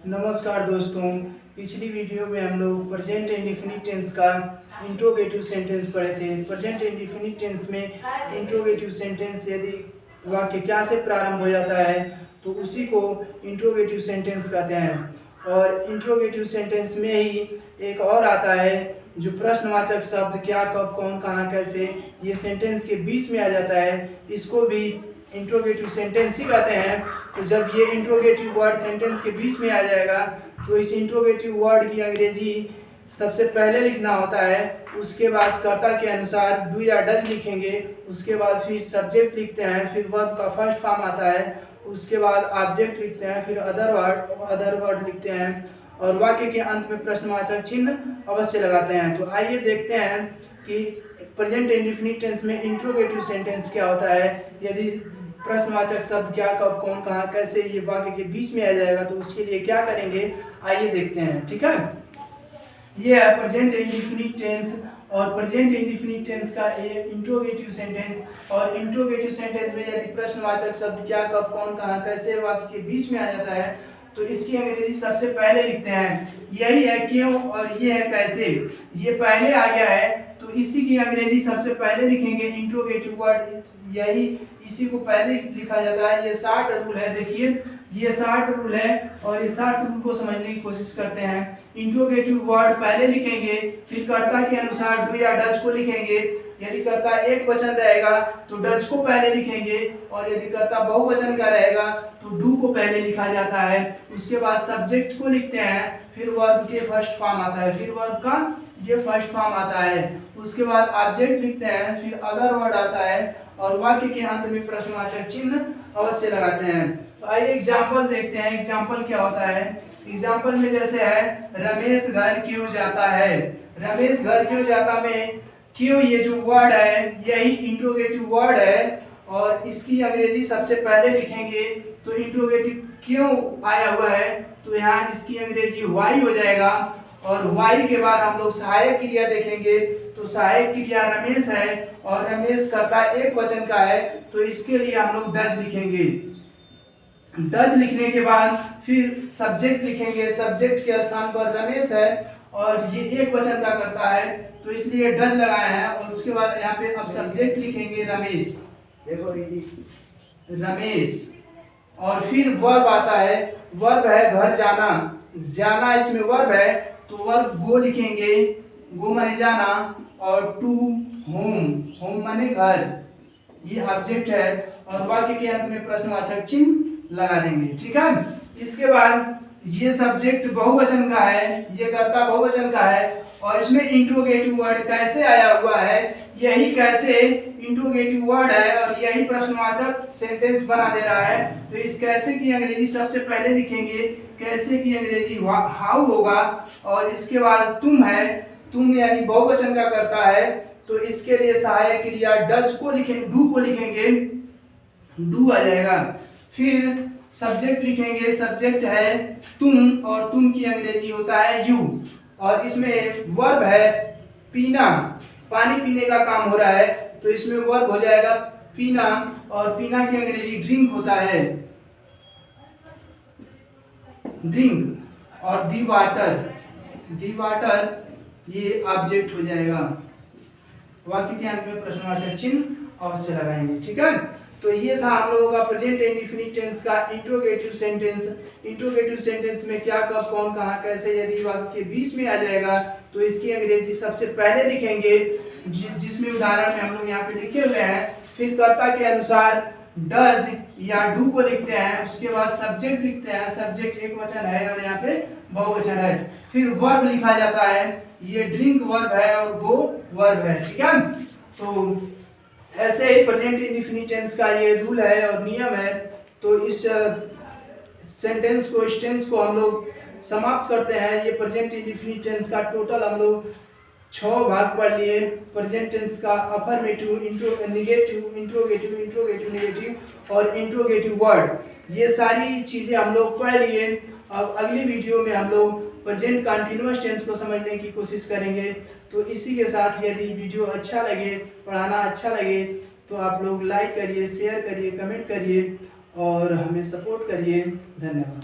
नमस्कार दोस्तों, पिछली वीडियो में हम लोग प्रेजेंट इंडेफिनिट टेंस का इंट्रोगेटिव सेंटेंस पढ़े थे। प्रेजेंट इंडेफिनिट टेंस में इंट्रोगेटिव सेंटेंस यदि वाक्य क्या से प्रारंभ हो जाता है तो उसी को इंट्रोगेटिव सेंटेंस कहते हैं। और इंट्रोगेटिव सेंटेंस में ही एक और आता है जो प्रश्नवाचक शब्द क्या, कब, कौन, कहाँ, कैसे, ये सेंटेंस के बीच में आ जाता है, इसको भी इंट्रोगेटिव सेंटेंस ही कहते हैं। तो जब ये इंट्रोगेटिव वर्ड सेंटेंस के बीच में आ जाएगा तो इस इंट्रोगेटिव वर्ड की अंग्रेजी सबसे पहले लिखना होता है, उसके बाद कर्ता के अनुसार डू या डज लिखेंगे, उसके बाद फिर सब्जेक्ट लिखते हैं, फिर वर्ब का फर्स्ट फॉर्म आता है, उसके बाद ऑब्जेक्ट लिखते हैं, फिर अदर वर्ड लिखते हैं और वाक्य के अंत में प्रश्नवाचक चिन्ह अवश्य लगाते हैं। तो आइए देखते हैं कि प्रेजेंट इंडेफिनिट टेंस में इंट्रोगेटिव सेंटेंस क्या होता है। यदि प्रश्नवाचक शब्द क्या, कब, कौन, कहाँ, कैसे ये वाक्य के बीच में आ जाएगा तो उसके लिए क्या करेंगे, आइए देखते हैं। ठीक है, ये है प्रेजेंट इंडेफिनिट टेंस और प्रेजेंट इंडेफिनिट टेंस का इंट्रोगेटिव सेंटेंस। और इंट्रोगेटिव सेंटेंस में यदि प्रश्नवाचक शब्द क्या, कब, कौन, कहाँ, कैसे वाक्य के बीच में आ जाता है तो इसकी अंग्रेजी सबसे पहले लिखते हैं। यही है क्यों और ये है कैसे, ये पहले आ गया है तो इसी की अंग्रेजी सबसे पहले लिखेंगे। इंट्रोगेटिव वर्ड यही इसी को पहले लिखा जाता है। ये 60 रूल है, देखिए ये 60 रूल है और इस 60 रूल को समझने की कोशिश करते हैं। इंट्रोगेटिव वर्ड पहले लिखेंगे, फिर कर्ता के अनुसार डू या डज को लिखेंगे। यदि कर्ता एक वचन रहेगा तो डज को पहले लिखेंगे और यदि कर्ता बहुवचन का रहेगा तो डू को पहले लिखा जाता है। उसके बाद सब्जेक्ट को लिखते हैं, फिर वर्ब के फर्स्ट फॉर्म आता है, फिर वर्ब का ये फर्स्ट फॉर्म आता है, उसके बाद ऑब्जेक्ट लिखते हैं, फिर अदर वर्ड आता है और वाक्य के अंत में प्रश्नवाचक चिन्ह अवश्य लगाते हैं। तो आइए एग्जाम्पल देखते हैं। एग्जाम्पल क्या होता है, एग्जाम्पल में जैसे है रमेश घर क्यों जाता है। रमेश घर क्यों जाता में क्यों ये जो वर्ड है यही इंट्रोगेटिव वर्ड है और इसकी अंग्रेजी सबसे पहले लिखेंगे। तो इंट्रोगेटिव क्यों आया हुआ है तो यहाँ इसकी अंग्रेजी वाई हो जाएगा और वाई के बाद हम लोग सहायक क्रिया देखेंगे। तो सहायक क्रिया रमेश है और रमेश कर्ता एक वचन का है तो इसके लिए हम लोग डज लिखेंगे। डज लिखने के बाद फिर सब्जेक्ट लिखेंगे, सब्जेक्ट के स्थान पर रमेश है और ये एक वचन का करता है तो इसलिए डज लगाया है। और उसके बाद यहाँ पे अब सब्जेक्ट लिखेंगे रमेश, देखो रमेश और फिर वर्ब आता है। वर्ब है घर जाना, जाना इसमें वर्ब है तो वर्ब गो लिखेंगे, गो माने जाना और टू होम, होम माने घर, ये ऑब्जेक्ट है और वाक्य के अंत में प्रश्नवाचक चिन्ह लगा देंगे। ठीक है, इसके बाद ये सब्जेक्ट बहुवचन का है, ये कर्ता बहुवचन का है और इसमें इंट्रोगेटिव वर्ड कैसे आया हुआ है, यही कैसे इंट्रोगेटिव वर्ड है और यही प्रश्नवाचक सेंटेंस बना दे रहा है। तो इस कैसे की अंग्रेजी सबसे पहले लिखेंगे, कैसे की अंग्रेजी हाउ होगा और इसके बाद तुम है, तुम यानी बहुवचन का करता है तो इसके लिए सहायक क्रिया डज को लिखेंगे, डू को लिखेंगे, डू आ जाएगा। फिर सब्जेक्ट लिखेंगे, सब्जेक्ट है तुम और तुम की अंग्रेजी होता है यू और इसमें वर्ब है पीना, पानी पीने का काम हो रहा है तो इसमें वर्ब हो जाएगा पीना और पीना की अंग्रेजी ड्रिंक होता है, ड्रिंक और दी वाटर, दी वाटर ये ऑब्जेक्ट हो जाएगा। वाक्य के अंत में प्रश्नवाचक चिन्ह अवश्य लगाएंगे। ठीक है, तो ये था हम लोगों का प्रेजेंट इंडेफिनिट टेंस का इंट्रोगेटिव सेंटेंस। इंट्रोगेटिव सेंटेंस में क्या, कब, कौन, कहाँ, कैसे यदि वाक्य के बीच में आ जाएगा तो इसकी अंग्रेजी सबसे पहले लिखेंगे, जिसमें उदाहरण में हम लोग यहाँ पे लिखे हुए हैं। फिर कर्ता के अनुसार डज या डू को लिखते हैं, उसके बाद सब्जेक्ट लिखते हैं, सब्जेक्ट एक वचन है और यहाँ पे बहुवचन है। फिर वर्ब लिखा जाता है, ये ड्रिंक वर्ब है और गो वर्ब है। ठीक है, तो ऐसे ही प्रेजेंट इंडेफिनिट टेंस का ये रूल है और नियम है। तो इस सेंटेंस को, इस टेंस को हम लोग समाप्त करते हैं। ये प्रेजेंट इंडेफिनिट टेंस का टोटल हम लोग 6 भाग पढ़ लिए। प्रेजेंट टेंस का affirmative, negative, interrogative, interrogative negative और इंट्रोगेटिव वर्ड, ये सारी चीज़ें हम लोग पढ़ लिए। अब अगली वीडियो में हम लोग प्रेजेंट कंटिन्यूअस टेंस को समझने की कोशिश करेंगे। तो इसी के साथ यदि वीडियो अच्छा लगे, पढ़ाना अच्छा लगे तो आप लोग लाइक करिए, शेयर करिए, कमेंट करिए और हमें सपोर्ट करिए। धन्यवाद।